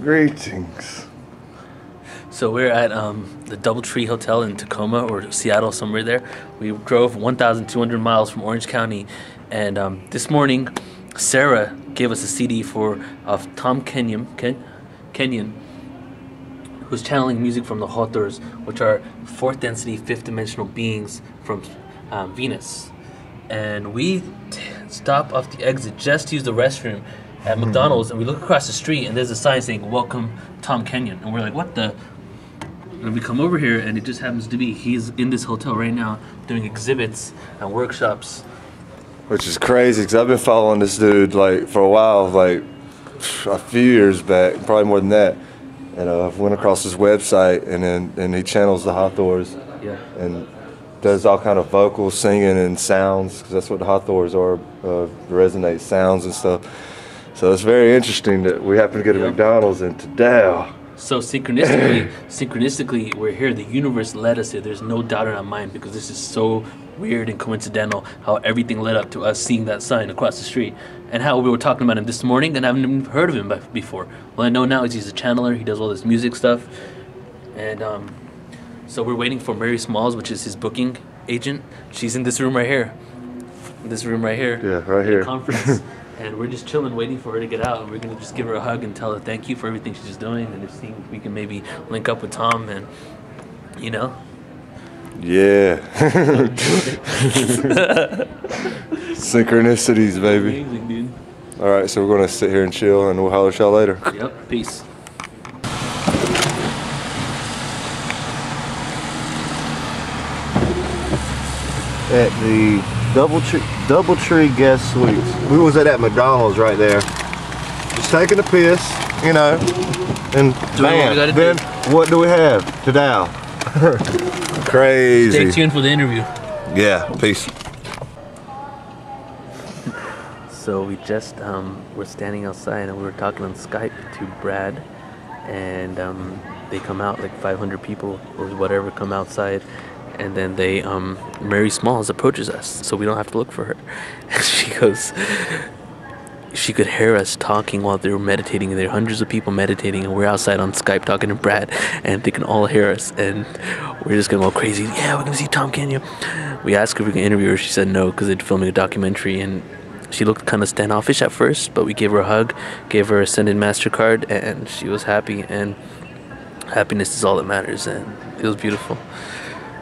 Greetings. So we're at the DoubleTree Hotel in Tacoma or Seattle, somewhere there. We drove 1,200 miles from Orange County, and this morning, Sarah gave us a CD of Tom Kenyon, who's channeling music from the Hathors, which are fourth density, fifth dimensional beings from Venus. And we stop off the exit just to use the restroom at McDonald's, and we look across the street, and there's a sign saying "Welcome, Tom Kenyon," and we're like, "What the?" And we come over here, and it just happens to be he's in this hotel right now doing exhibits and workshops. Which is crazy, because I've been following this dude like for a while, like a few years back, probably more than that. And I went across his website, and he channels the Hathors, Yeah. and does all kind of vocal singing and sounds, because that's what the Hathors are, resonate sounds and stuff. So it's very interesting that we happen to get a McDonald's in Tadao. So synchronistically, we're here. The universe led us here. There's no doubt in our mind, because this is so weird and coincidental how everything led up to us seeing that sign across the street, and how we were talking about him this morning and I haven't even heard of him before. Well, I know now is he's a channeler. He does all this music stuff, and so we're waiting for Mary Smalls, which is his booking agent. She's in this room right here. Yeah, right here. Conference. And we're just chilling, waiting for her to get out. And we're going to just give her a hug and tell her thank you for everything she's doing. And just see if we can maybe link up with Tom and, you know. Yeah. Synchronicities, baby. Amazing, dude. All right, so we're going to sit here and chill, and we'll holler at y'all later. Yep, peace. At the DoubleTree Guest Suites. We was at that McDonald's right there, just taking a piss, you know, and bam. Then what do we have? Tadao. Crazy. Stay tuned for the interview. Yeah, peace. So we just we're standing outside and we were talking on Skype to Brad, and they come out, like 500 people or whatever come outside. And then Mary Smalls approaches us, so we don't have to look for her. And she goes, she could hear us talking while they were meditating. There are hundreds of people meditating, and we're outside on Skype talking to Brad, and they can all hear us. And we're just gonna go crazy. Yeah, we're gonna see Tom Kenyon. We asked her if we can interview her. She said no, because they're filming a documentary, and she looked kind of standoffish at first, but we gave her a hug, gave her a send-in MasterCard, and she was happy. And happiness is all that matters, and it was beautiful.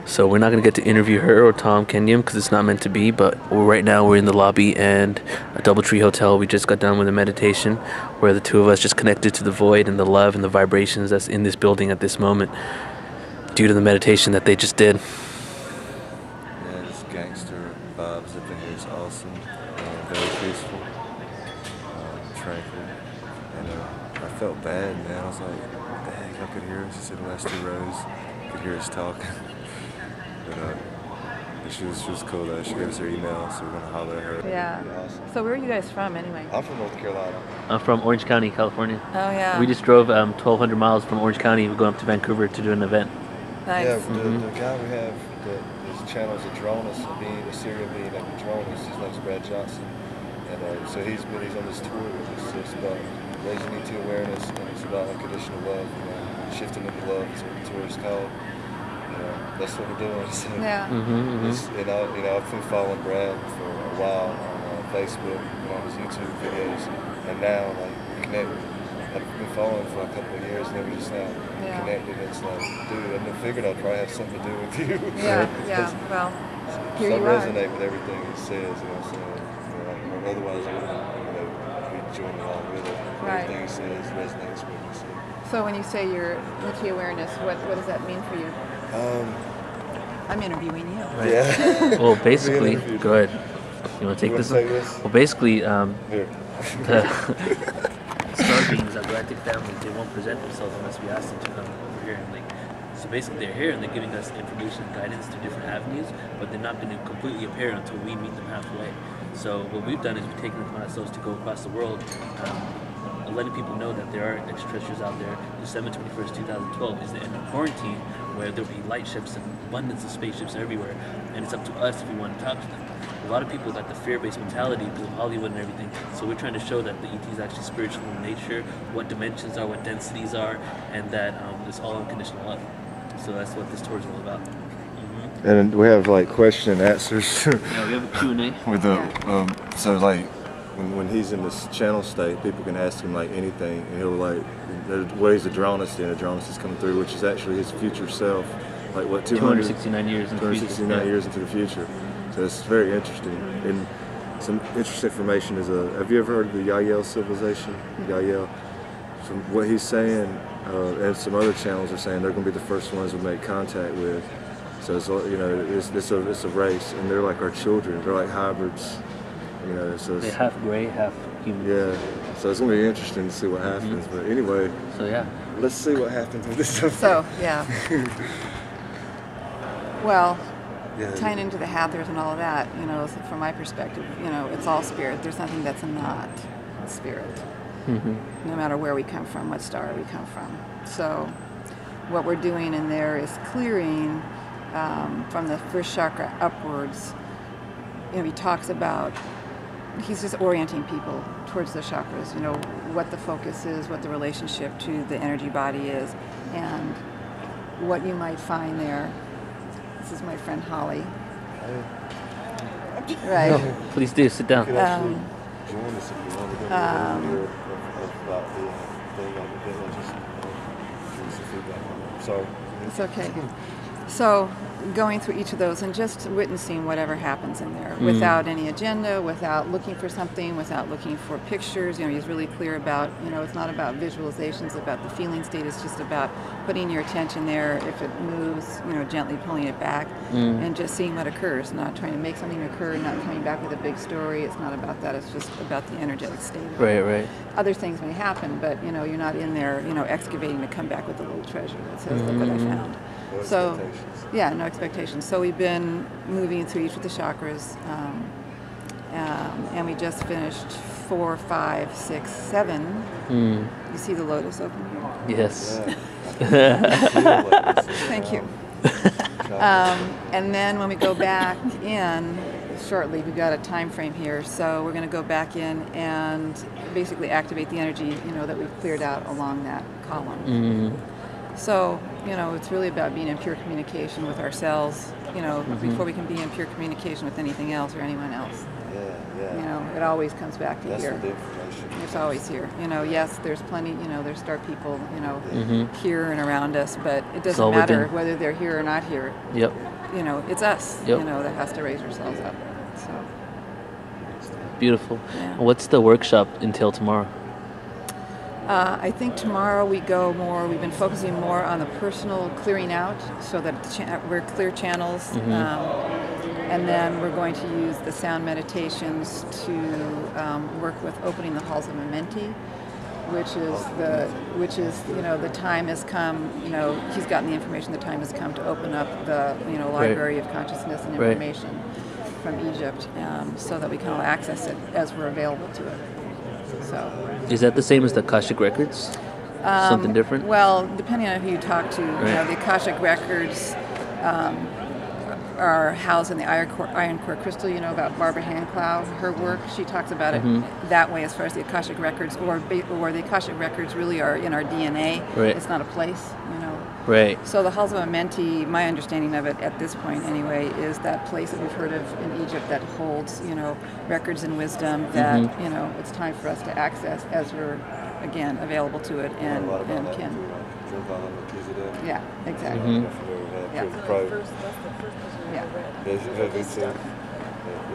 So we're not going to get to interview her or Tom Kenyon because it's not meant to be, but right now we're in the lobby and a DoubleTree Hotel. We just got done with a meditation where the two of us just connected to the void and the love and the vibrations that's in this building at this moment due to the meditation that they just did. Yeah, this gangster vibes up in here is awesome. Very peaceful, tranquil. And I felt bad, man. I was like, dang, I could hear us. She said the last 2 rows. I could hear us talking. But she was cool though. She gave us her email, so we're gonna holler at her. Yeah. Awesome. So where are you guys from anyway? I'm from North Carolina. I'm from Orange County, California. Oh yeah. We just drove 1,200 miles from Orange County. We're going up to Vancouver to do an event. Nice. Yeah, the guy we have that channels the Drones, a serial being like the Drones, his name's Brad Johnson. And so he's on this tour with us. So it's about raising ET awareness, and it's about unconditional love, shifting into love. That's what the tour is called. That's what we're doing. So Yeah. I've been following Brad for a while on Facebook and on his YouTube videos, and now we connected. I've been following for a couple of years, and then we just now connected. It's like, dude, I never figured I'd probably have something to do with you. Yeah. Well, here you I are. resonate with everything he says. So otherwise I wouldn't be joining along with it. Right. Everything he says resonates with me. So when you say your ET awareness, what does that mean for you? I'm interviewing you. Right. Yeah. Well, basically, go ahead. You want to take this one? Well, basically, Here. the star beings, our galactic family, they won't present themselves unless we ask them to come over here. And so basically, they're here and they're giving us information and guidance to different avenues, but they're not going to completely appear until we meet them halfway. So what we've done is we've taken it upon ourselves to go across the world, letting people know that there are extraterrestrials out there. December 21st, 2012 is the end of quarantine, where there'll be light ships and abundance of spaceships everywhere, and it's up to us if we want to talk to them. A lot of people got the fear-based mentality through Hollywood and everything, so we're trying to show that the ET is actually spiritual in nature, what dimensions are, what densities are, and that it's all unconditional love. So that's what this tour is all about. And we have like question and answers. Yeah, we have a Q&A. With the so like when he's in this channel state, people can ask him like anything, and he'll like there's ways to Adronis, and Adronis is coming through, which is actually his future self, like what 269 years into the future. 269 years into the future. So it's very interesting. And some interesting information is have you ever heard of the Yael civilization? Yael. From what he's saying, and some other channels are saying they're going to be the first ones we make contact with. So it's, you know, it's a race, and they're like our children. They're like hybrids, you know. So they're half gray, half human. Yeah. So it's gonna be interesting to see what happens. But anyway. So yeah. Let's see what happens with this stuff. So yeah. Well, tying into the Hathors and all of that, you know, from my perspective, you know, it's all spirit. There's nothing that's not spirit. No matter where we come from, what star we come from. So what we're doing in there is clearing. From the first chakra upwards, you know, he talks about, he's just orienting people towards the chakras, you know, what the focus is, what the relationship to the energy body is, and what you might find there. This is my friend Holly. Right. No, please do, sit down. Join us if you want to hear about the thing on the video, just give us some feedback on it. Sorry. It's okay. So going through each of those and just witnessing whatever happens in there without any agenda, without looking for something, without looking for pictures. You know, he's really clear about, you know, it's not about visualizations, about the feeling state. It's just about putting your attention there. If it moves, you know, gently pulling it back and just seeing what occurs, not trying to make something occur, not coming back with a big story. It's not about that. It's just about the energetic state of it. Right. Other things may happen, but, you know, you're not in there, you know, excavating to come back with a little treasure that says, look what I found. No So, expectations. yeah, no expectations. So we've been moving through each of the chakras, and we just finished 4, 5, 6, 7. You see the lotus open here? Yes. Thank you. And then when we go back in shortly, we've got a time frame here, so we're going to go back in and basically activate the energy, you know, that we've cleared out along that column. So, you know, it's really about being in pure communication with ourselves, you know, before we can be in pure communication with anything else or anyone else. Yeah. You know, it always comes back to That's here. what the information. It's always here. You know, yes, there's plenty, you know, there's star people, you know, here and around us, but it doesn't matter whether they're here or not here. Yep. You know, it's us, Yep. you know, that has to raise ourselves up. So, Beautiful. Yeah. What's the workshop until tomorrow? I think tomorrow we've been focusing more on the personal clearing out so that we're clear channels. And then we're going to use the sound meditations to work with opening the halls of Mementi, which is you know, the time has come, you know, he's gotten the information, the time has come to open up the, you know, library of consciousness and information from Egypt, so that we can all access it as we're available to it. So, is that the same as the Akashic Records? Something different? Well, depending on who you talk to, you know, the Akashic Records are housed in the iron core crystal. You know about Barbara Handclough, her work. She talks about it that way as far as the Akashic Records, or the Akashic Records really are in our DNA. It's not a place, you know. So the halls of Amenti, my understanding of it at this point anyway, is that place that we've heard of in Egypt that holds, you know, records and wisdom that, you know, it's time for us to access as we're, again, available to it and can. Yeah, exactly. Yeah.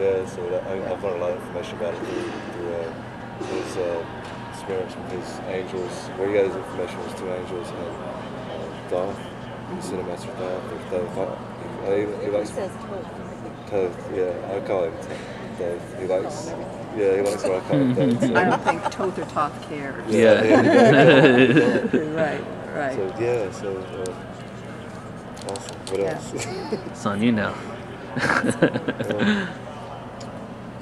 Yeah, so I've learned a lot of information about it through his experience with his angels. Where he got his information was 2 angels and Thoth, Cinemaster Thoth, or Thoth. He likes Thoth, yeah, I call him Thoth. He likes what I call him Thoth. So. I don't think Thoth or Thoth cares. Right. So, awesome. What else? It's on you now.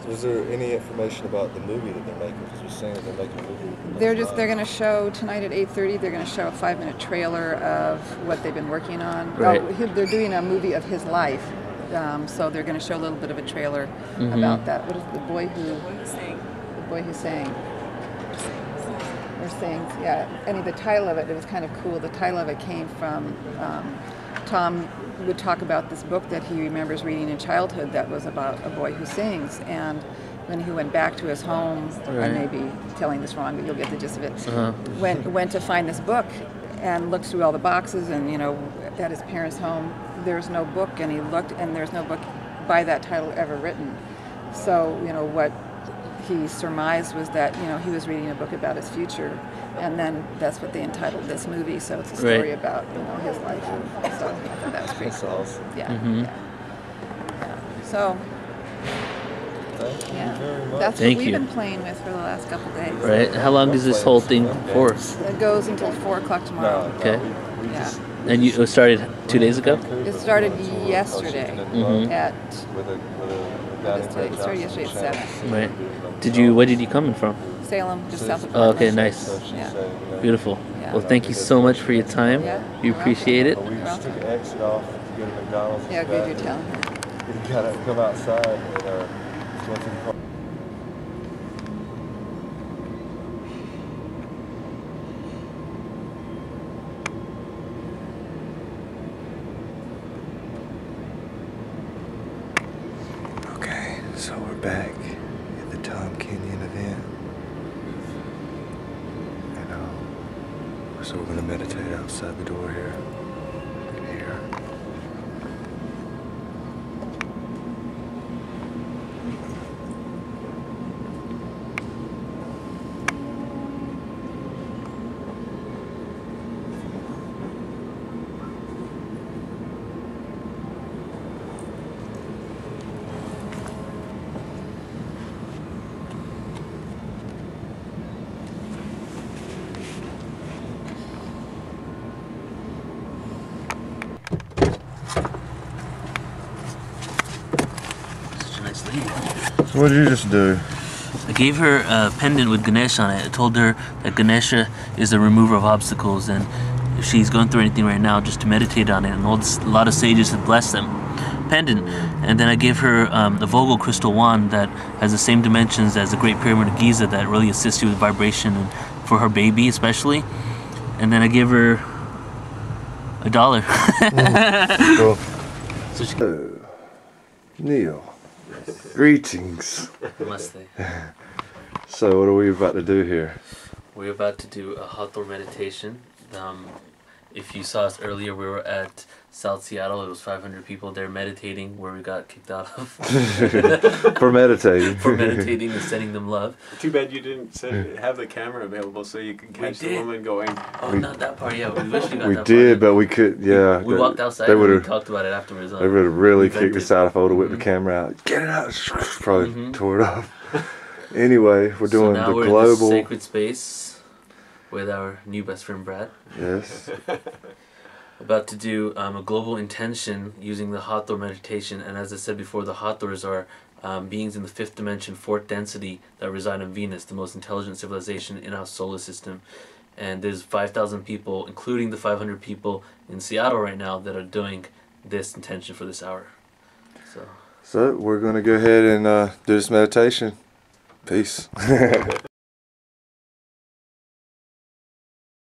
Was there any information about the movie that they're making? Because we're saying that they're making a movie. They're going to show tonight at 8:30. They're going to show a 5-minute trailer of what they've been working on. Right. They're doing a movie of his life, so they're going to show a little bit of a trailer about that. What is the boy who sang? The boy who sang. Or sings, yeah. And the title of it was kind of cool. The title of it came from Tom would talk about this book that he remembers reading in childhood that was about a boy who sings, and when he went back to his home, I may be telling this wrong, but you'll get the gist of it, went to find this book and looked through all the boxes, and at his parents' home there's no book, and he looked and there's no book by that title ever written. So what he surmised was that he was reading a book about his future, and then that's what they entitled this movie. So it's a story about his life. So I thought that was pretty cool. Awesome. Yeah. So that's Thank what we've you. been playing with for the last couple of days. Right. How long is this whole thing for? It goes until 4 o'clock tomorrow. Okay. Yeah. And you started 2 days ago? It started yesterday at. It started yesterday at 7. Right. Where did you come in from? Salem, just south of Oh, Portland. okay, nice. Yeah. Beautiful. Yeah. Well, thank you so much for your time. Yeah. We appreciate it. We just took an exit off to go to McDonald's. Yeah, good you're telling me. You gotta come outside and just went to the park. Okay, so we're back at the Tom Kenyon event. And so we're gonna meditate outside the door here. Here. What did you just do? I gave her a pendant with Ganesh on it. I told her that Ganesha is the remover of obstacles, and if she's going through anything right now, just to meditate on it. And a lot of sages have blessed them. Pendant. And then I gave her the Vogel crystal wand that has the same dimensions as the Great Pyramid of Giza that really assists you with vibration, and for her baby especially. And then I gave her $1. Cool. So she Neil. Greetings. Namaste. So what are we about to do here? We're about to do a Hathor meditation. If you saw us earlier, we were at South Seattle. It was 500 people there meditating, where we got kicked out of. For meditating. For meditating and sending them love. Too bad you didn't have the camera available so you could catch the woman going. Oh, not that part. Yeah, we wish we got We that did, part. but we could. Yeah. We walked outside They and we would've. talked about it afterwards. They would have really Invented. kicked us out if I would have whipped the camera out. Get it out! Probably tore it off. Anyway, we're doing so now the we're in global. this sacred space with our new best friend Brad. Yes. About to do a global intention using the Hathor meditation, and as I said before, the Hathors are beings in the 5th dimension, 4th density, that reside on Venus, the most intelligent civilization in our solar system. And there's 5,000 people, including the 500 people in Seattle right now, that are doing this intention for this hour. So we're gonna go ahead and do this meditation. Peace.